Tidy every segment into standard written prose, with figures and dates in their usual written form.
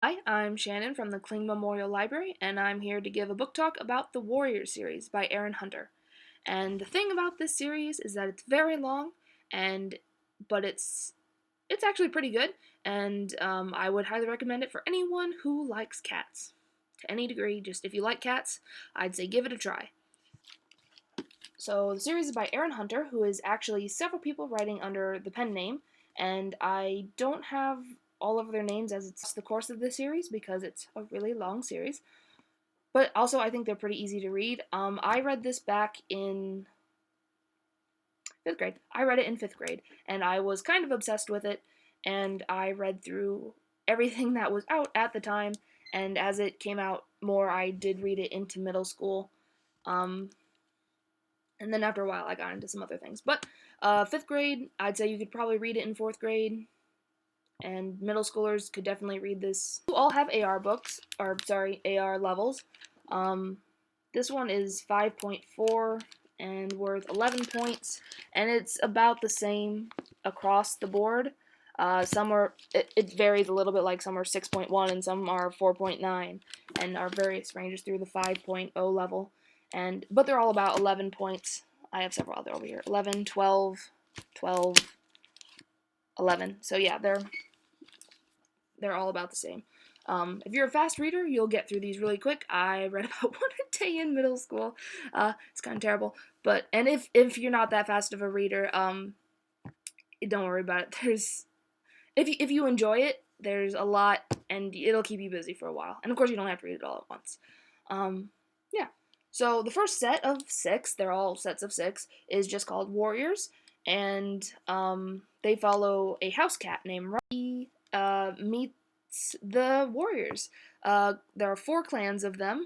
Hi, I'm Shannon from the Kling Memorial Library, and I'm here to give a book talk about the Warrior series by Erin Hunter. And the thing about this series is that it's very long, and but it's actually pretty good, and I would highly recommend it for anyone who likes cats. To any degree, just if you like cats, I'd say give it a try. So the series is by Erin Hunter, who is actually several people writing under the pen name, and I don't have all of their names as it's the course of the series because it's a really long series. But also, I think they're pretty easy to read. I read this back in fifth grade. I read it in fifth grade, and I was kind of obsessed with it. And I read through everything that was out at the time. And as it came out more, I did read it into middle school. Um, and then after a while, I got into some other things. But fifth grade, I'd say you could probably read it in fourth grade, and middle schoolers could definitely read this. You all have AR books, or sorry, AR levels. Um, this one is 5.4 and worth 11 points, and it's about the same across the board. It varies a little bit, like some are 6.1 and some are 4.9, and are various ranges through the 5.0 level. But they're all about 11 points. I have several other over here. 11, 12, 12, 11. So yeah, they're all about the same. If you're a fast reader, you'll get through these really quick. I read about one a day in middle school. It's kind of terrible, and if you're not that fast of a reader, don't worry about it. If you enjoy it, there's a lot, and it'll keep you busy for a while. And of course, you don't have to read it all at once. Yeah. So the first set of six, they're all sets of six, is just called Warriors, and they follow a house cat named Rocky. Meets the warriors. There are four clans of them,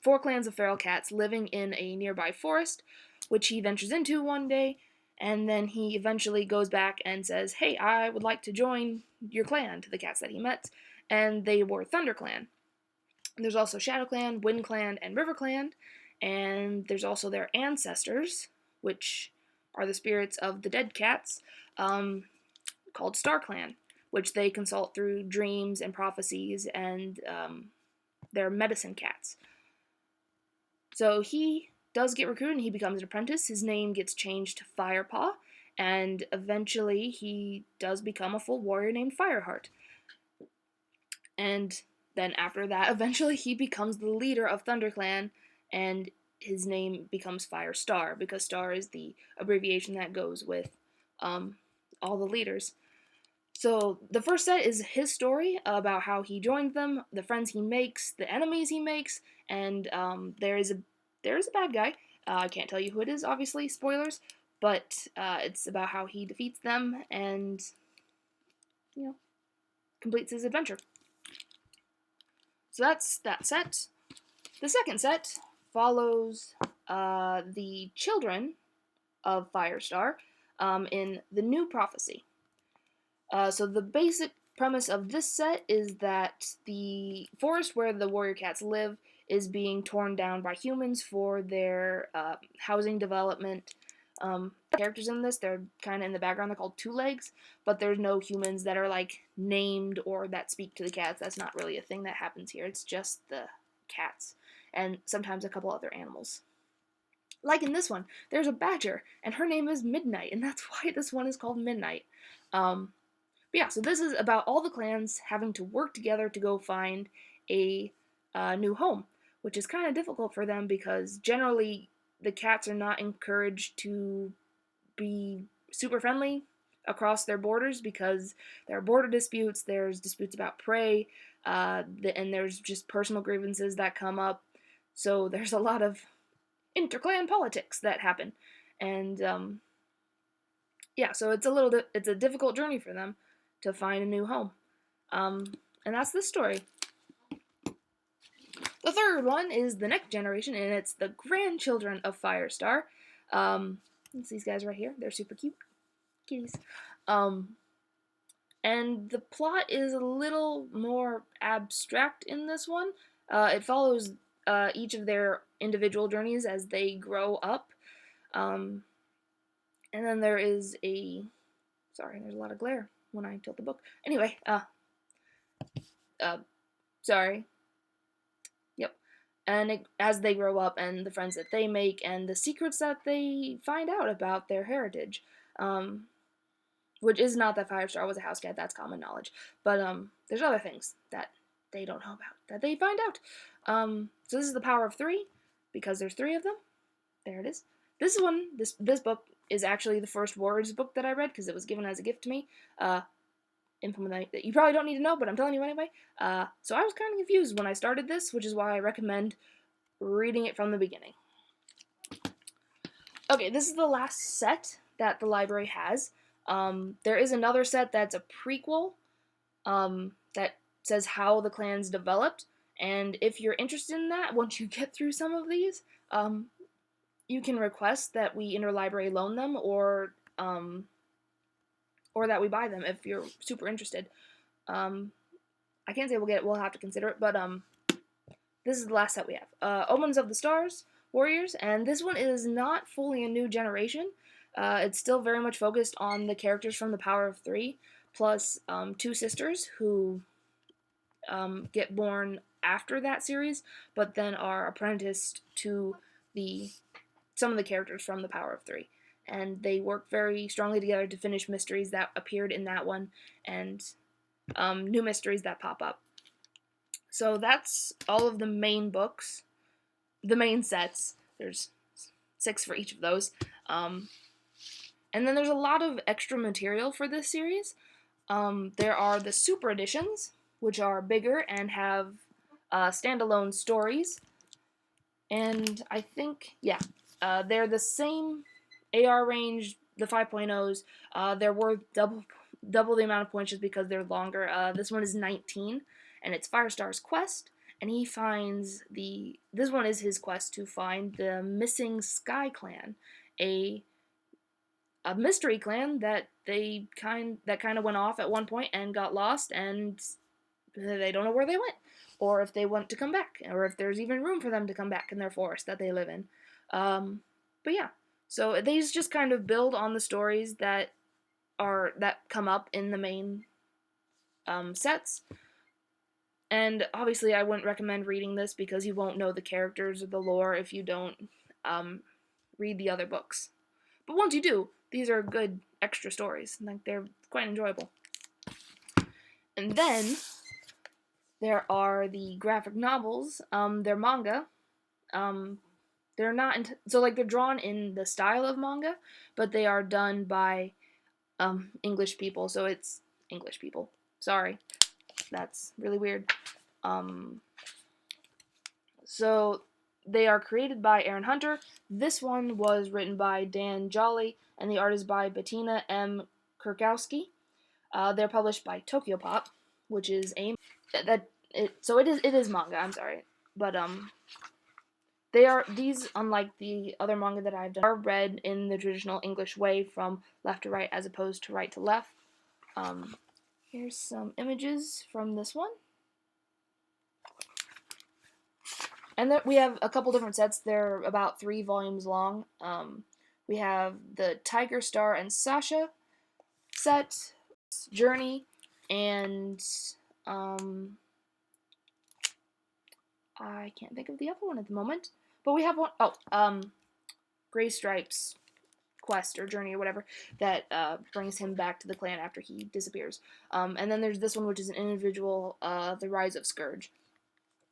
four clans of feral cats living in a nearby forest, which he ventures into one day, and then he eventually goes back and says, "Hey, I would like to join your clan," to the cats that he met, and they were Thunder Clan. There's also Shadow Clan, Wind Clan, and River Clan, and there's also their ancestors, which are the spirits of the dead cats, called Star Clan, which they consult through dreams and prophecies, and they're medicine cats. So he does get recruited and he becomes an apprentice. His name gets changed to Firepaw, and eventually he does become a full warrior named Fireheart. And then after that, eventually he becomes the leader of ThunderClan, and his name becomes Firestar, because Star is the abbreviation that goes with all the leaders. So the first set is his story about how he joined them, the friends he makes, the enemies he makes, and there is a bad guy. I can't tell you who it is, obviously, spoilers, but it's about how he defeats them and completes his adventure. So that's that set. The second set follows the children of Firestar in the New Prophecy. So the basic premise of this set is that the forest where the warrior cats live is being torn down by humans for their housing development. Characters in this, they're kind of in the background, they're called Two Legs, but there's no humans that are like named or that speak to the cats. That's not really a thing that happens here. It's just the cats and sometimes a couple other animals. Like in this one, there's a badger, and her name is Midnight, and that's why this one is called Midnight. But yeah, so this is about all the clans having to work together to go find a new home, which is kind of difficult for them because generally the cats are not encouraged to be super friendly across their borders because there are border disputes, there's disputes about prey, and there's just personal grievances that come up. So there's a lot of interclan politics that happen, and yeah, so it's a difficult journey for them to find a new home. And that's this story. The third one is the next generation, and it's the grandchildren of Firestar. It's these guys right here. They're super cute. Kitties. And the plot is a little more abstract in this one. It follows each of their individual journeys as they grow up. And then there is a... Sorry, there's a lot of glare when I tilt the book. Anyway, Sorry. Yep. And as they grow up, and the friends that they make, and the secrets that they find out about their heritage, which is not that Firestar was a house cat. That's common knowledge. But there's other things that they don't know about that they find out. So this is the power of 3, because there's 3 of them. There it is. This book is actually the first Warriors book that I read, because it was given as a gift to me. Information that you probably don't need to know, but I'm telling you anyway. So I was kind of confused when I started this, which is why I recommend reading it from the beginning. Okay, this is the last set that the library has. There is another set that's a prequel that says how the clans developed, and if you're interested in that, once you get through some of these, you can request that we interlibrary loan them, or that we buy them if you're super interested. I can't say we'll get it, we'll have to consider it, but this is the last set we have. Omens of the Stars, Warriors, and this one is not fully a new generation. It's still very much focused on the characters from the Power of 3, plus 2 sisters who get born after that series, but then are apprenticed to some of the characters from the Power of 3. And they work very strongly together to finish mysteries that appeared in that one, and new mysteries that pop up. So that's all of the main books, the main sets. There's 6 for each of those. And then there's a lot of extra material for this series. There are the super editions, which are bigger and have standalone stories. And I think, they're the same AR range, the 5.0s. They're worth double the amount of points just because they're longer. This one is 19, and it's Firestar's quest, and he finds this one is his quest to find the missing Sky Clan, a mystery clan that kind of went off at one point and got lost, and they don't know where they went, or if they want to come back, or if there's even room for them to come back in their forest that they live in. But yeah, so these just kind of build on the stories that come up in the main sets. And obviously I wouldn't recommend reading this because you won't know the characters or the lore if you don't read the other books. But once you do, these are good extra stories. Like, they're quite enjoyable. And then there are the graphic novels. They're manga. They're not they're drawn in the style of manga, but they are done by English people. So it's English people. Sorry, that's really weird. So they are created by Erin Hunter. This one was written by Dan Jolly, and the art is by Bettina M. Kurkowski. They're published by Tokyopop, which is it is manga. I'm sorry, but these, unlike the other manga that I've done, are read in the traditional English way from left to right as opposed to right to left. Here's some images from this one. And then we have a couple different sets. They're about 3 volumes long. We have the Tiger, Star, and Sasha set, Journey, and I can't think of the other one at the moment. But we have one, Gray Stripes quest or journey or whatever that brings him back to the clan after he disappears. And then there's this one, which is an individual, The Rise of Scourge.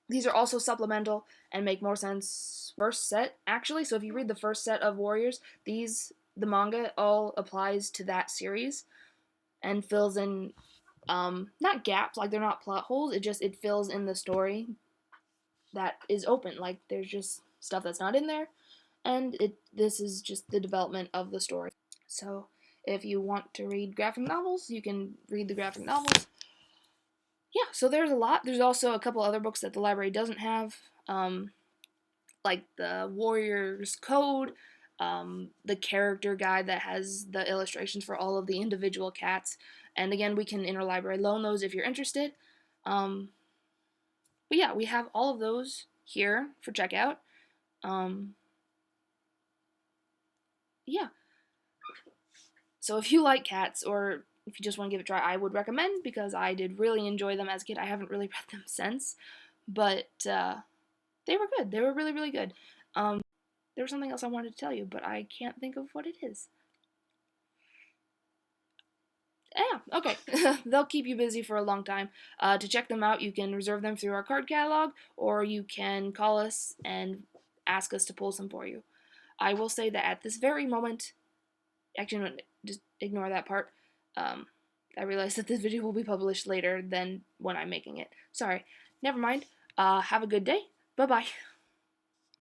These are also supplemental and make more sense first set, actually. So if you read the first set of Warriors, the manga all applies to that series and fills in, not gaps, like they're not plot holes, it fills in the story that is open. Like, there's just stuff that's not in there, and this is just the development of the story. So if you want to read graphic novels, you can read the graphic novels. Yeah, so there's a lot. There's also a couple other books that the library doesn't have, like the Warriors Code, the character guide that has the illustrations for all of the individual cats. And again, we can interlibrary loan those if you're interested. But yeah, we have all of those here for checkout. Yeah. So if you like cats, or if you just want to give it a try, I would recommend, because I did really enjoy them as a kid. I haven't really read them since, but they were good. They were really, really good. There was something else I wanted to tell you, but I can't think of what it is. Yeah, okay. They'll keep you busy for a long time. To check them out, you can reserve them through our card catalog, or you can call us and ask us to pull some for you. I will say that at this very moment, actually, no, just ignore that part. I realize that this video will be published later than when I'm making it. Sorry. Never mind. Have a good day. Bye-bye.